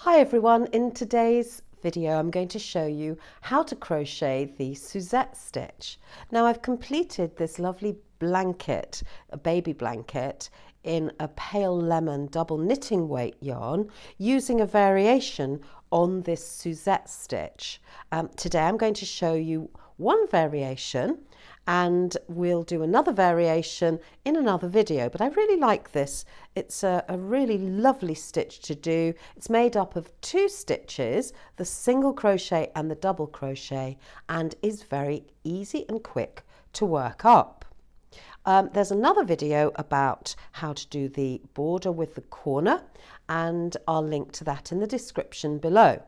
Hi everyone, in today's video I'm going to show you how to crochet the Suzette stitch. Now I've completed this lovely blanket, a baby blanket, in a pale lemon double knitting weight yarn using a variation on this Suzette stitch. Today I'm going to show you one variation and we'll do another variation in another video, but I really like this. It's a really lovely stitch to do. It's made up of two stitches, the single crochet and the double crochet, and is very easy and quick to work up. There's another video about how to do the border with the corner, and I'll link to that in the description below.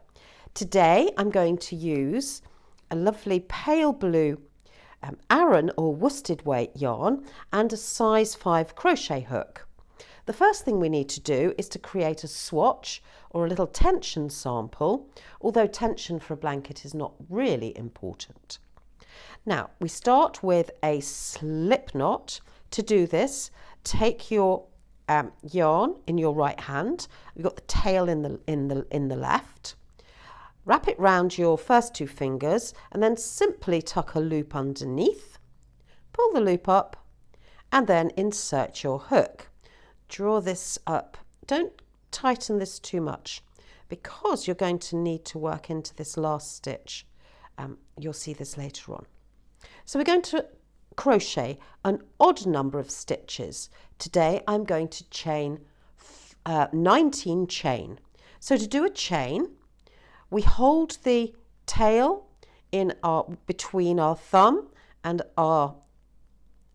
Today I'm going to use a lovely pale blue aran or worsted weight yarn and a size 5 crochet hook. The first thing we need to do is to create a swatch or a little tension sample, although tension for a blanket is not really important. Now we start with a slip knot. To do this, take your yarn in your right hand. You've got the tail in the left. Wrap it round your first two fingers and then simply tuck a loop underneath. Pull the loop up and then insert your hook. Draw this up. Don't tighten this too much because you're going to need to work into this last stitch. You'll see this later on. So we're going to crochet an odd number of stitches. Today I'm going to chain 19 chain. So to do a chain, we hold the tail between our thumb and our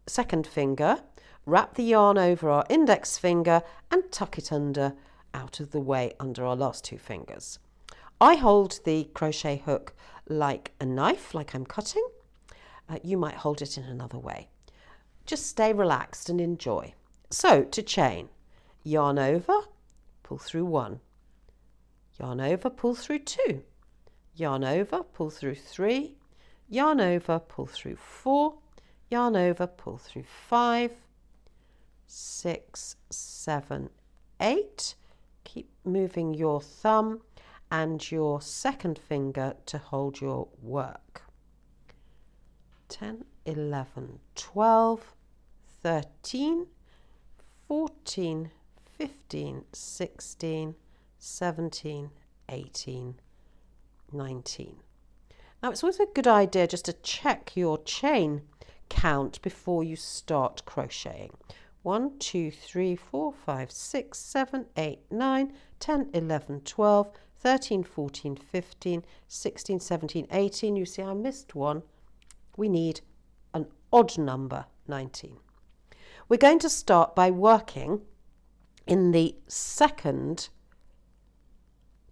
second finger, wrap the yarn over our index finger and tuck it under, out of the way, under our last two fingers. I hold the crochet hook like a knife, like I'm cutting. You might hold it in another way. Just stay relaxed and enjoy. So to chain, yarn over, pull through 1. Yarn over, pull through 2, yarn over, pull through 3, yarn over, pull through 4, yarn over, pull through 5, 6, 7, 8. Keep moving your thumb and your second finger to hold your work. 10, 11, 12, 13, 14, 15, 16, 17, 18, 19. Now it's always a good idea just to check your chain count before you start crocheting. 1, 2, 3, 4, 5, 6, 7, 8, 9, 10, 11, 12, 13, 14, 15, 16, 17, 18. You see I missed one. We need an odd number, 19. We're going to start by working in the second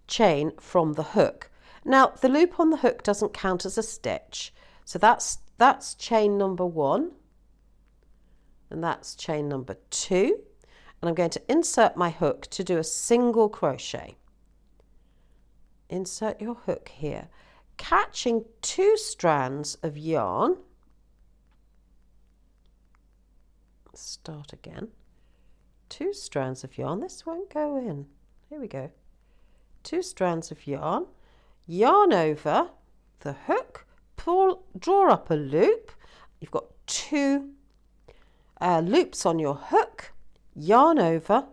chain from the hook. Now the loop on the hook doesn't count as a stitch, so that's chain number 1 and that's chain number 2, and I'm going to insert my hook to do a single crochet. Insert your hook here, catching 2 strands of yarn. Start again. 2 strands of yarn. This won't go in. Here we go. 2 strands of yarn, yarn over the hook, draw up a loop. You've got 2 loops on your hook, yarn over,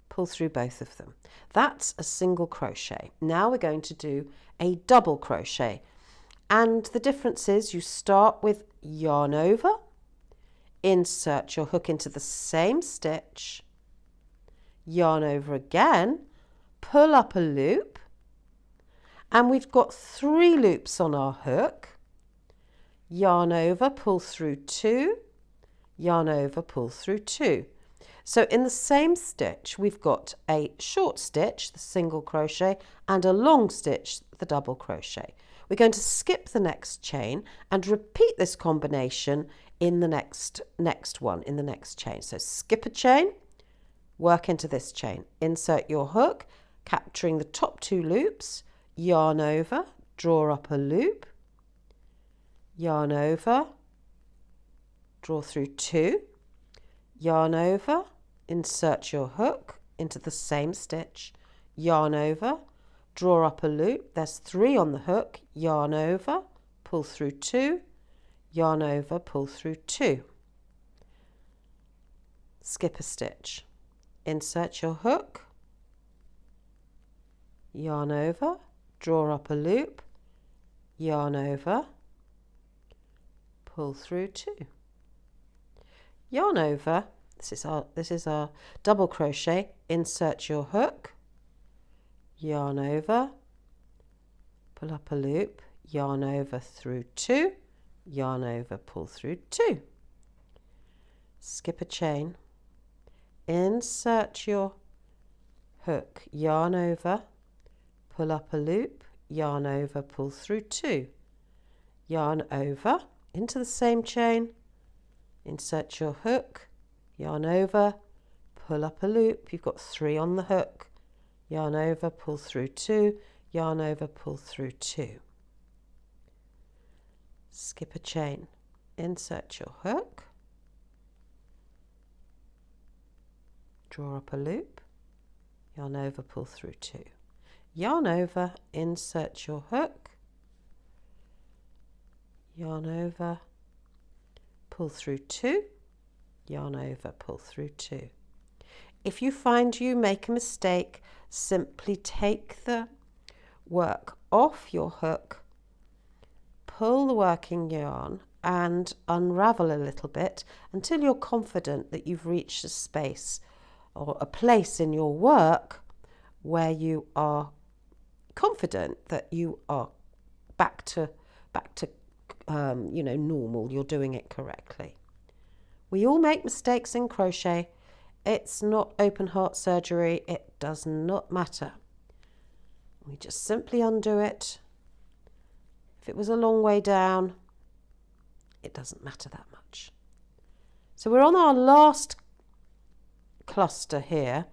pull through both of them. That's a single crochet. Now we're going to do a double crochet, and the difference is you start with yarn over, insert your hook into the same stitch, yarn over again, pull up a loop, and we've got 3 loops on our hook, yarn over, pull through 2, yarn over, pull through 2. So in the same stitch we've got a short stitch, the single crochet, and a long stitch, the double crochet. We're going to skip the next chain and repeat this combination in the next one, in the next chain. So skip a chain, work into this chain, insert your hook, capturing the top 2 loops, yarn over, draw up a loop, yarn over, draw through 2, yarn over, insert your hook into the same stitch, yarn over, draw up a loop. There's 3 on the hook, yarn over, pull through 2, yarn over, pull through 2. Skip a stitch. Insert your hook, yarn over, draw up a loop, yarn over, pull through 2. Yarn over, this is our double crochet, insert your hook, yarn over, pull up a loop, yarn over through 2, yarn over, pull through 2. Skip a chain, insert your hook, yarn over, pull up a loop, yarn over, pull through 2, yarn over, into the same chain, insert your hook, yarn over, pull up a loop. You've got 3 on the hook, yarn over, pull through 2, yarn over, pull through 2. Skip a chain, insert your hook, draw up a loop, yarn over, pull through 2. Yarn over, insert your hook, yarn over, pull through 2, yarn over, pull through 2. If you find you make a mistake, simply take the work off your hook, pull the working yarn and unravel a little bit until you're confident that you've reached a space or a place in your work where you are confident that you are back to normal. You're doing it correctly. We all make mistakes in crochet. It's not open heart surgery. It does not matter. We just simply undo it. If it was a long way down, it doesn't matter that much. So we're on our last cluster here,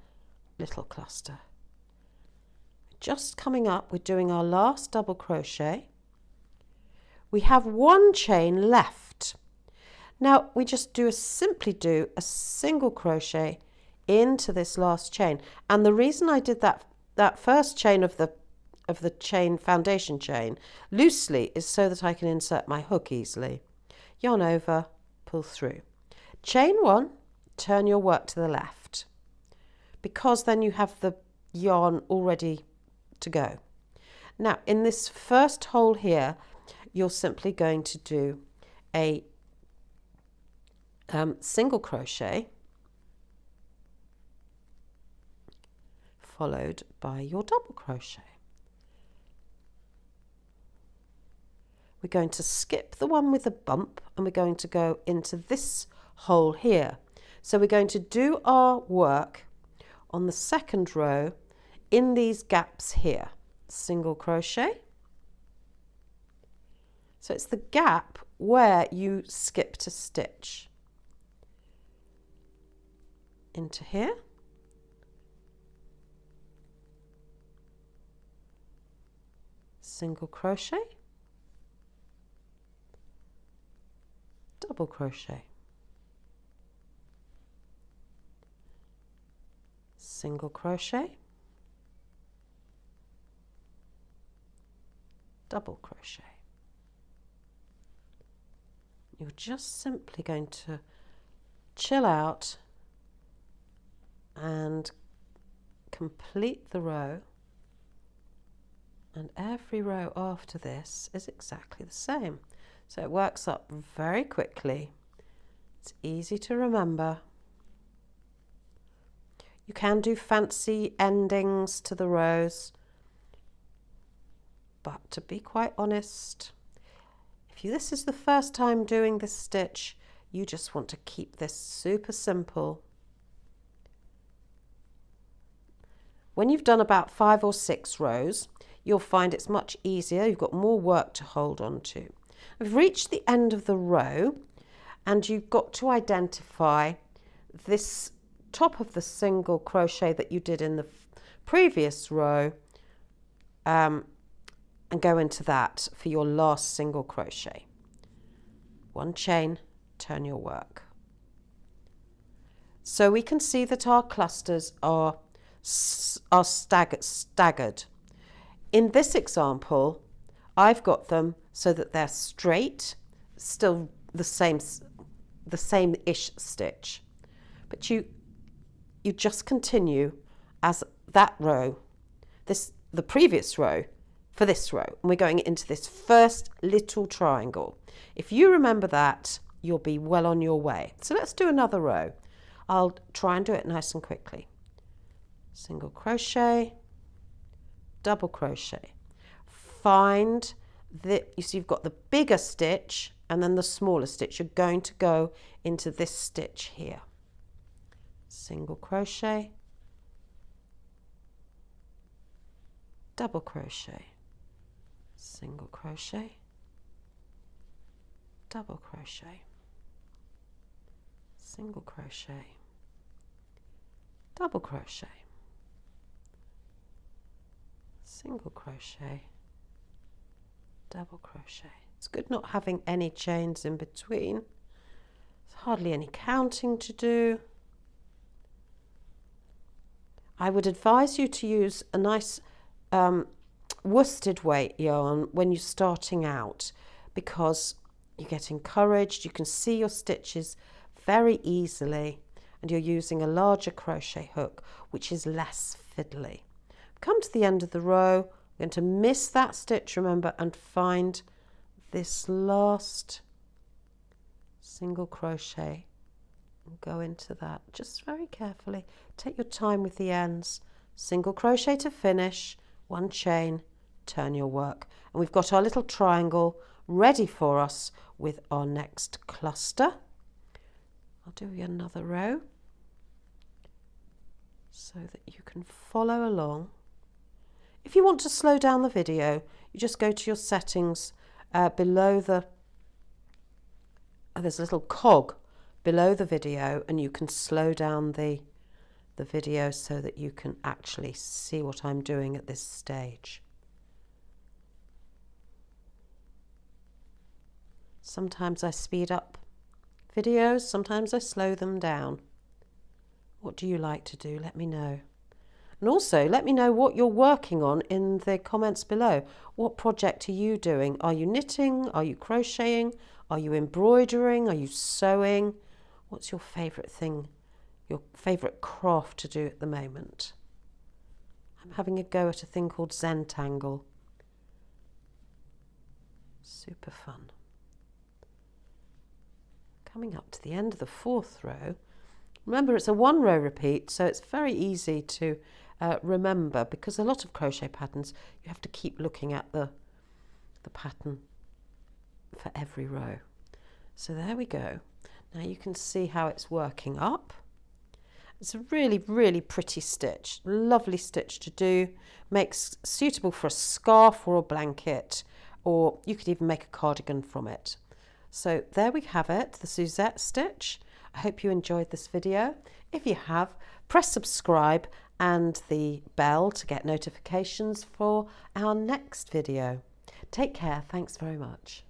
little cluster. Just coming up, we're doing our last double crochet. We have 1 chain left. Now we just simply do a single crochet into this last chain. And the reason I did that first chain of the chain, foundation chain, loosely is so that I can insert my hook easily. Yarn over, pull through. Chain 1, turn your work to the left, because then you have the yarn already to go. Now in this first hole here, you're simply going to do a single crochet followed by your double crochet. We're going to skip the one with the bump and we're going to go into this hole here. So we're going to do our work on the second row in these gaps here. Single crochet. So it's the gap where you skipped a stitch. Into here. Single crochet. Double crochet. Single crochet. Double crochet. You're just simply going to chill out and complete the row, and every row after this is exactly the same. So it works up very quickly. It's easy to remember. You can do fancy endings to the rows, but to be quite honest, if this is the first time doing this stitch, you just want to keep this super simple. When you've done about 5 or 6 rows, you'll find it's much easier. You've got more work to hold on to. We've reached the end of the row, and you've got to identify this top of the single crochet that you did in the previous row, and go into that for your last single crochet. 1 chain, turn your work. So we can see that our clusters are staggered. In this example, I've got them so that they're straight, still the same-ish stitch, but you just continue as that row, the previous row for this row, and we're going into this first little triangle. If you remember that, you'll be well on your way. So let's do another row. I'll try and do it nice and quickly. Single crochet, double crochet. Find you see you've got the bigger stitch and then the smaller stitch. You're going to go into this stitch here. Single crochet, double crochet, single crochet, double crochet, single crochet, double crochet, single crochet, double crochet. It's good not having any chains in between. There's hardly any counting to do. I would advise you to use a nice worsted weight yarn when you're starting out, because you get encouraged, you can see your stitches very easily, and you're using a larger crochet hook which is less fiddly. Come to the end of the row, we're going to miss that stitch, remember, and find this last single crochet and go into that just very carefully. Take your time with the ends. Single crochet to finish, one chain, turn your work, and we've got our little triangle ready for us with our next cluster. I'll do another row so that you can follow along. If you want to slow down the video, you just go to your settings below there's a little cog below the video, and you can slow down the video so that you can actually see what I'm doing at this stage. Sometimes I speed up videos, sometimes I slow them down. What do you like to do? Let me know. And also let me know what you're working on in the comments below. What project are you doing? Are you knitting? Are you crocheting? Are you embroidering? Are you sewing? What's your favourite thing, your favourite craft to do at the moment? I'm having a go at a thing called Zentangle. Super fun. Coming up to the end of the fourth row. Remember, it's a one row repeat, so it's very easy to remember, because a lot of crochet patterns you have to keep looking at the pattern for every row. So there we go. Now you can see how it's working up. It's a really, really pretty stitch, lovely stitch to do. Makes suitable for a scarf or a blanket, or you could even make a cardigan from it. So there we have it, the Suzette stitch. I hope you enjoyed this video. If you have, press subscribe and the bell to get notifications for our next video. Take care, thanks very much.